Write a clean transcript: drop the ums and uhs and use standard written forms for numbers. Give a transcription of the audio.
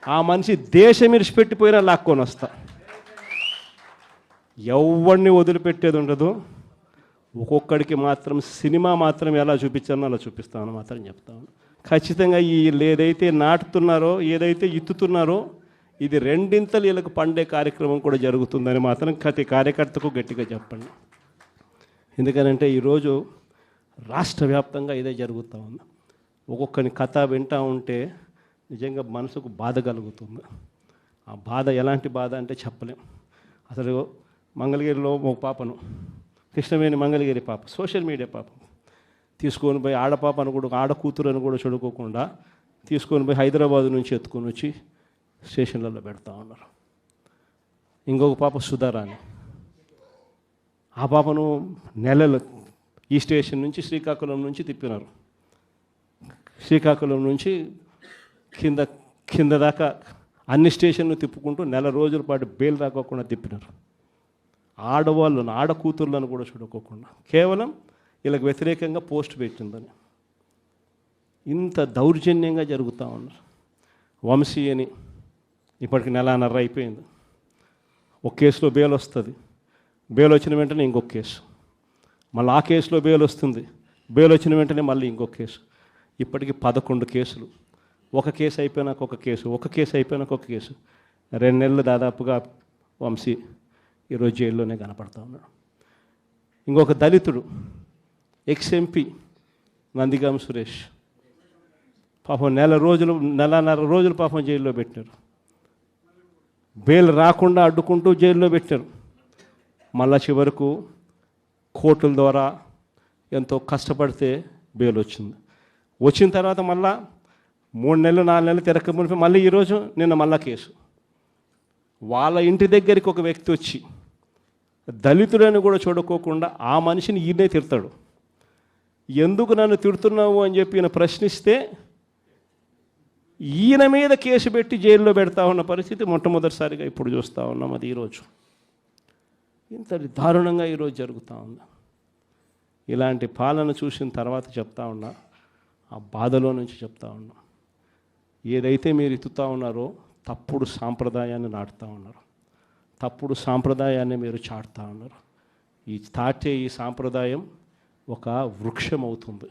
ఆ మనిషి దేశం ఇరిచిపెట్టిపోయినా లాక్కొని వస్తా. ఎవరిని వదిలిపెట్టేది ఉండదు. ఒక్కొక్కడికి మాత్రం సినిమా మాత్రం ఎలా చూపించానో అలా చూపిస్తామని మాత్రం చెప్తాను. ఖచ్చితంగా వీళ్ళు ఏదైతే నాటుతున్నారో, ఏదైతే ఇత్తుతున్నారో, ఇది రెండింతలు వీళ్ళకి పండే కార్యక్రమం కూడా జరుగుతుందని మాత్రం ప్రతి కార్యకర్తకు గట్టిగా చెప్పండి. ఎందుకనంటే ఈరోజు రాష్ట్ర వ్యాప్తంగా ఇదే జరుగుతూ ఉంది. ఒక్కొక్కని కథ వింటూ ఉంటే నిజంగా మనసుకు బాధ కలుగుతుంది. ఆ బాధ ఎలాంటి బాధ అంటే చెప్పలేం. అసలు మంగళగిరిలో ఒక పాపను, కృష్ణవేణి మంగళగిరి పాప, సోషల్ మీడియా పాప తీసుకొని పోయి ఆడపాపను కూడా, ఆడ కూతురని కూడా చూడుకోకుండా తీసుకొని పోయి హైదరాబాద్ నుంచి ఎత్తుకొని వచ్చి స్టేషన్లలో పెడతా ఉన్నారు. ఇంకొక పాప సుధారాణి, ఆ పాపను నెలలు ఈ స్టేషన్ నుంచి శ్రీకాకుళం నుంచి తిప్పినారు. శ్రీకాకుళం నుంచి కింద దాకా అన్ని స్టేషన్లు తిప్పుకుంటూ నెల రోజుల పాటు బెయిల్ రాకోకుండా తిప్పినారు. ఆడవాళ్ళను, ఆడ కూతుర్లను కూడా చూడుకోకుండా కేవలం వీళ్ళకి వ్యతిరేకంగా పోస్ట్ పెట్టిందని ఇంత దౌర్జన్యంగా జరుగుతూ ఉన్నారు. వంశీ అని ఇప్పటికి నెలన్నర అయిపోయింది. ఒక కేసులో బెయిల్ వస్తుంది, బెయిల్ వచ్చిన వెంటనే ఇంకొక కేసు, మళ్ళీ ఆ కేసులో బెయిల్ వస్తుంది, బెయిల్ వచ్చిన వెంటనే మళ్ళీ ఇంకొక కేసు. ఇప్పటికి 11 కేసులు. ఒక కేసు అయిపోయినాక ఒక కేసు, ఒక కేసు అయిపోయినాక ఒక కేసు. 2 నెలలు దాదాపుగా వంశీ ఈరోజు జైల్లోనే కనపడతా ఉన్నాడు. ఇంకొక దళితుడు ఎక్స్ఎంపీ నందిగామ సురేష్ పాపం నెలన్నర రోజులు పాపం జైల్లో పెట్టారు. బెయిల్ రాకుండా అడ్డుకుంటూ జైల్లో పెట్టారు. మళ్ళా చివరకు కోర్టుల ద్వారా ఎంతో కష్టపడితే బెయిల్ వచ్చింది. వచ్చిన తర్వాత మళ్ళా 3 నెలలు 4 నెలలు తిరగకపోతే మళ్ళీ ఈరోజు నిన్న మళ్ళా కేసు. వాళ్ళ ఇంటి దగ్గరికి ఒక వ్యక్తి వచ్చి దళితుడని కూడా చూడుకోకుండా ఆ మనిషిని ఈయనే తిడతాడు. ఎందుకు నన్ను తిడుతున్నావు అని చెప్పి ఈయన ప్రశ్నిస్తే ఈయన మీద కేసు పెట్టి జైల్లో పెడతా ఉన్న పరిస్థితి మొట్టమొదటిసారిగా ఇప్పుడు చూస్తూ ఉన్నాం. అది ఈరోజు ఇంత దారుణంగా ఈరోజు జరుగుతూ ఉంది. ఇలాంటి పాలన చూసిన తర్వాత చెప్తా ఉన్నా, ఆ బాధలో నుంచి చెప్తా ఉన్నా, ఏదైతే మీరు ఎత్తుతూ ఉన్నారో తప్పుడు సాంప్రదాయాన్ని నాటుతూ ఉన్నారు, తప్పుడు సాంప్రదాయాన్ని మీరు చాటుతూ ఉన్నారు. ఈ సాంప్రదాయం ఒక వృక్షం అవుతుంది.